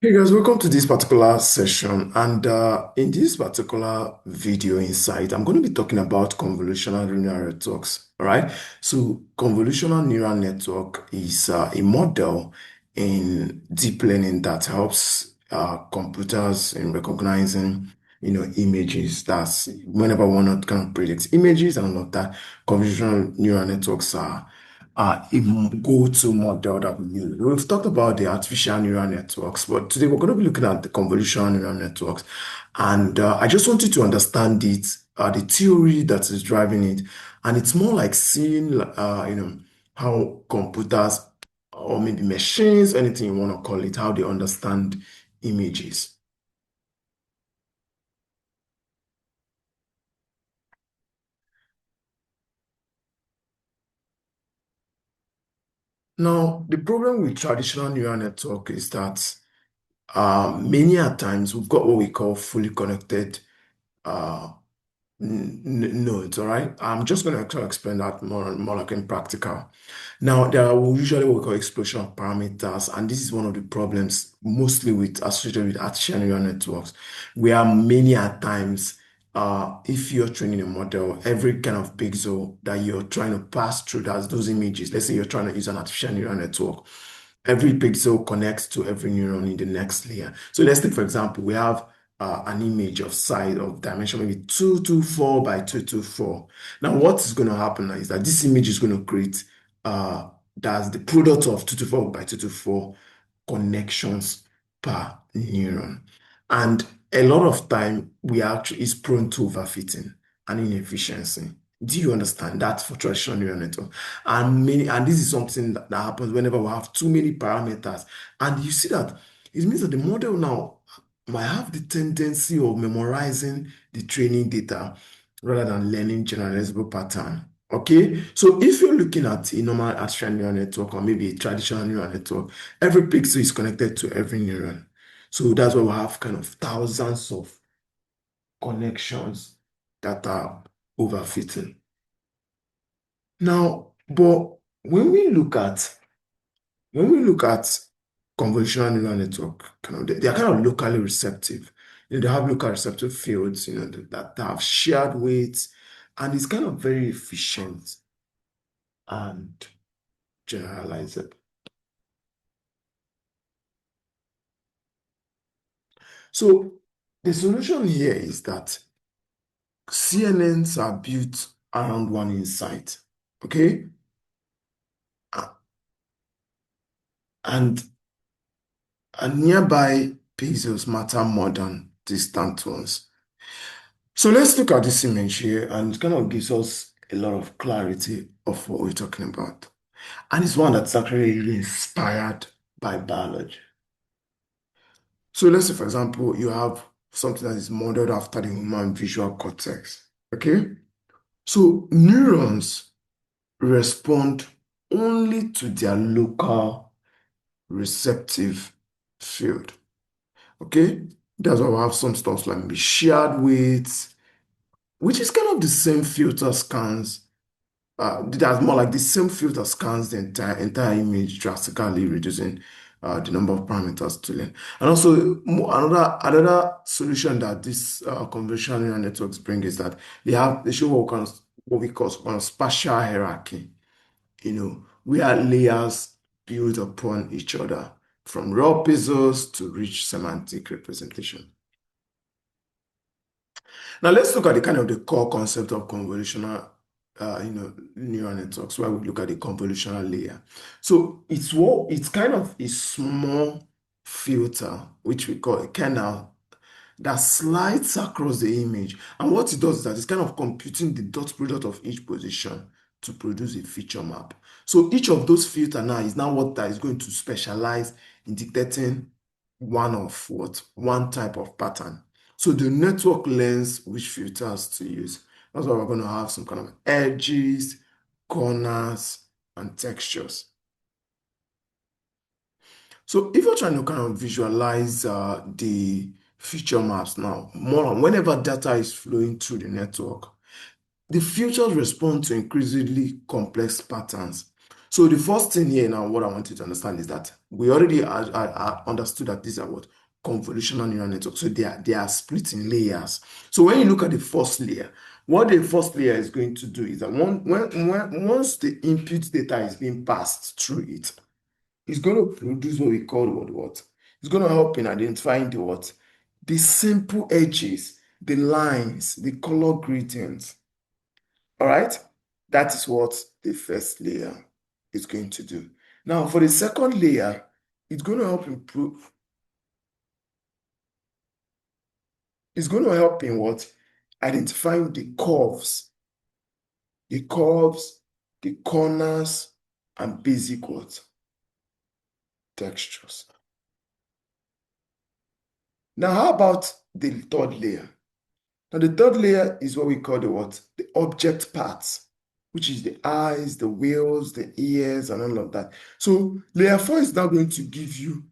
Hey guys, welcome to this particular session. And in this particular video insight, I'm going to be talking about convolutional neural networks. All right. So, convolutional neural network is a model in deep learning that helps computers in recognizing, images. That's whenever we want to kind of predict images and all of that. Convolutional neural networks are a go-to model that we use. We've talked about the artificial neural networks, but today we're going to be looking at the convolutional neural networks. And I just want you to understand it, the theory that is driving it. And it's more like seeing, how computers or maybe machines, anything you want to call it, how they understand images. Now, the problem with traditional neural network is that many a times we've got what we call fully connected uh, no, it's all right. I'm just going to try to explain that more like in practical. Now, there are usually what we call explosion of parameters, and this is one of the problems mostly with associated with artificial neural networks, where many at times, if you're training a model, every kind of pixel that you're trying to pass through that's those images, let's say you're trying to use an artificial neural network, every pixel connects to every neuron in the next layer. So let's take, for example, we have an image of size of dimension maybe 224 by 224. Now, what is going to happen is that this image is going to create that's the product of 224 by 224 connections per neuron. And a lot of time we actually is prone to overfitting and inefficiency. Do you understand that for traditional neural network? And this is something that happens whenever we have too many parameters. And you see that it means that the model now might have the tendency of memorizing the training data rather than learning generalizable pattern. Okay, so if you're looking at a normal artificial neural network or maybe a traditional neural network, every pixel is connected to every neuron. So that's why we have kind of thousands of connections that are overfitting. Now, but when we look at when we look at convolutional neural network, they are kind of locally receptive. They have local receptive fields, that have shared weights, and it's kind of very efficient and generalizable. So the solution here is that CNNs are built around one insight, okay? A- And nearby pixels matter more than distant ones. So let's look at this image here, and it kind of gives us a lot of clarity of what we're talking about. And it's one that's actually really inspired by biology. So let's say, for example, you have something that is modeled after the human visual cortex. Okay? So neurons respond only to their local receptive field. Okay? That's why we have some stuff like maybe shared weights, which is kind of the same filter scans. That's more like the same filter scans the entire image, drastically reducing the number of parameters to learn. And also, another solution that this convolutional neural networks bring is that they show what we call kind of spatial hierarchy. Where layers build upon each other from raw pixels to rich semantic representation. Now let's look at the kind of the core concept of convolutional, neural networks, where we look at the convolutional layer. So it's kind of a small filter, which we call a kernel, that slides across the image. And what it does is that it's kind of computing the dot product of each position to produce a feature map. So each of those filter now is now what that is going to specialize in detecting one type of pattern. So the network learns which filters to use. That's why we're going to have some kind of edges, corners, and textures. So if you're trying to kind of visualize the feature maps now, whenever data is flowing through the network, the features respond to increasingly complex patterns. So the first thing here now, what I want you to understand is that we already understood that these are what convolutional neural networks. So they are split in layers. So when you look at the first layer, what the first layer is going to do is that once the input data is being passed through it, it's going to produce what we call what? It's going to help in identifying the what? The simple edges, the lines, the color gradients. All right? That is what the first layer is going to do. Now, for the second layer, it's going to help improve, it's going to help in what? Identifying the curves, the corners, and basic what? Textures. Now, how about the third layer? Now, the third layer is what we call the what? The object parts, which is the eyes, the wheels, the ears, and all of that. So layer 4 is now going to give you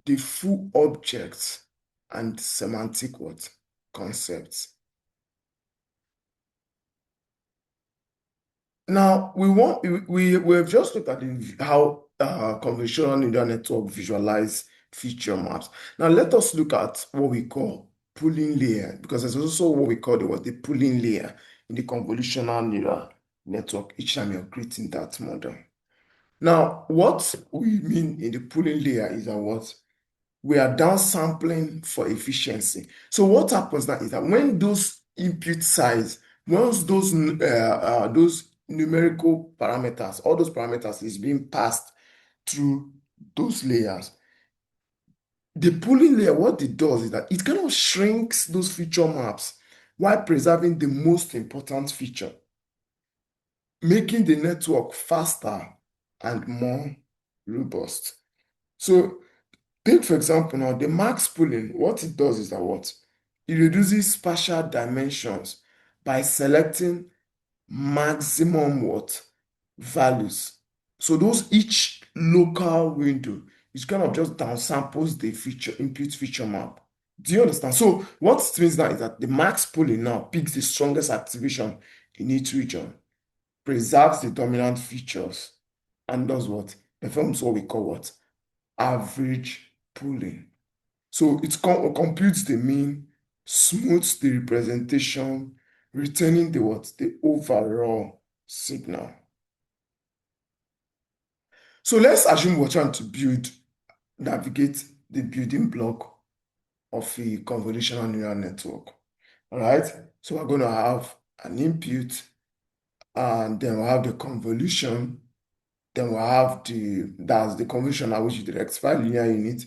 the full objects and semantic what? Concepts. Now, we've just looked at how convolutional neural network visualize feature maps. Now, let us look at what we call pooling layer, because there's also what we call the pooling layer in the convolutional neural network each time you're creating that model. Now, what we mean in the pooling layer is that what we are downsampling for efficiency. So what happens now is that when those input size, once those numerical parameters, all those parameters is being passed through those layers, the pooling layer, what it does is that it kind of shrinks those feature maps while preserving the most important feature, making the network faster and more robust. So take, for example, now the max pooling, what it does is that what? It reduces spatial dimensions by selecting maximum what? Values. So those each local window is kind of just downsamples the feature input feature map. Do you understand? So what it means now is that the max pooling now picks the strongest activation in each region, preserves the dominant features, and does what? Performs what we call what? Average pooling. So it computes the mean, smooths the representation, retaining the what? The overall signal. So let's assume we're trying to navigate the building block of a convolutional neural network. All right. So we're going to have an input, and then we'll have the convolution. Then we'll have that's the convolution, which is the rectified linear unit.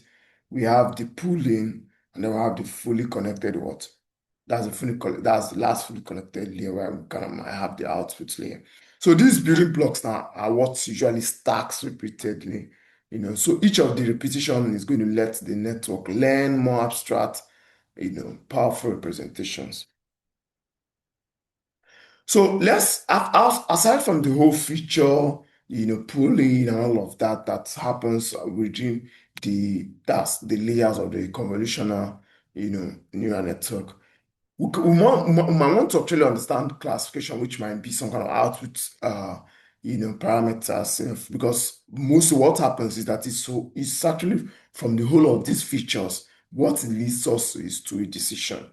We have the pooling, and then we'll have the fully connected what? That's the last fully connected layer where we kind of might have the output layer. So these building blocks now are what usually stacks repeatedly. So each of the repetition is going to let the network learn more abstract, powerful representations. So aside from the whole feature, pooling and all of that happens within that's the layers of the convolutional, neural network. We might want to actually understand classification, which might be some kind of output, parameters, because most of what happens is that it's actually from the whole of these features, what leads us is to a decision.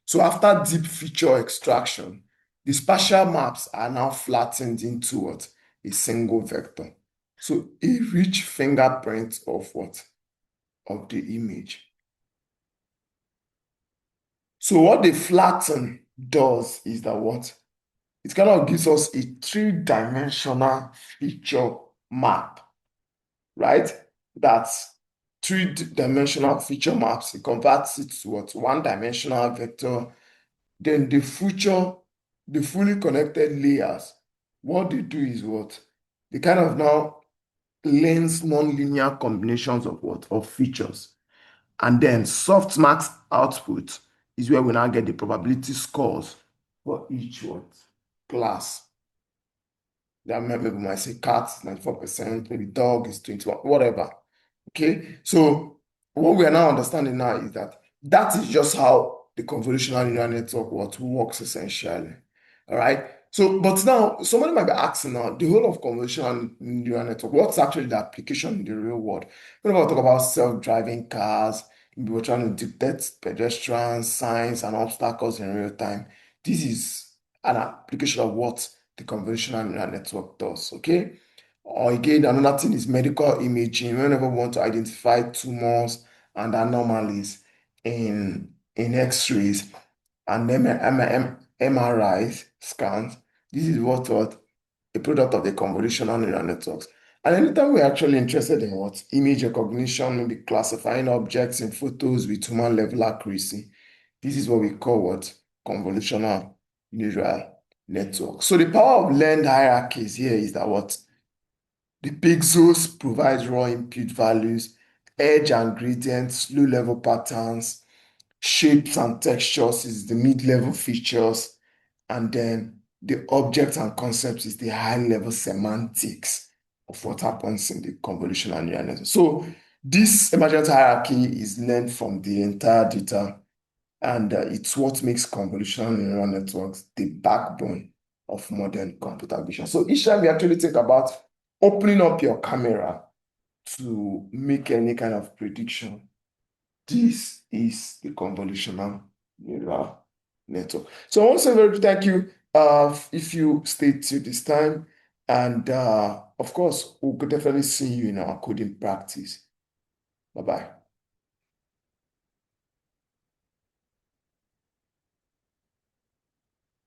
So after deep feature extraction, the spatial maps are now flattened into what? A single vector. So a rich fingerprint of what? Of the image. So what the flatten does is that what? It kind of gives us a three-dimensional feature map, right? That's three-dimensional feature maps. It converts it to what? One-dimensional vector. Then the fully connected layers, what they do is what? They kind of now lens non-linear combinations of what? Of features. And then softmax output is where we now get the probability scores for each what? Class. That maybe we might say cat is 94%, maybe dog is 21, whatever. Okay. So what we are now understanding now is that is just how the convolutional neural network what works essentially. All right. So, but now somebody might be asking now, the whole of convolutional neural network, what's actually the application in the real world? When we talk about self-driving cars, we were trying to detect pedestrians, signs, and obstacles in real time. This is an application of what the convolutional neural network does, okay? Or again, another thing is medical imaging. Whenever we want to identify tumors and anomalies in X-rays and MRIs scans, this is what a product of the convolutional neural networks. And anytime we're actually interested in what image recognition, maybe classifying objects in photos with human level accuracy, this is what we call what convolutional neural network. So the power of learned hierarchies here is that what the pixels provide raw input values, edge and gradients, low-level patterns, shapes and textures is the mid-level features, and then the objects and concepts is the high-level semantics of what happens in the convolutional neural network. So this emergent hierarchy is learned from the entire data, and it's what makes convolutional neural networks the backbone of modern computer vision. So each time you actually think about opening up your camera to make any kind of prediction, this is the convolutional neural network. So I want to say very thank you if you stayed till this time. And of course, we'll definitely see you in our coding practice. Bye-bye.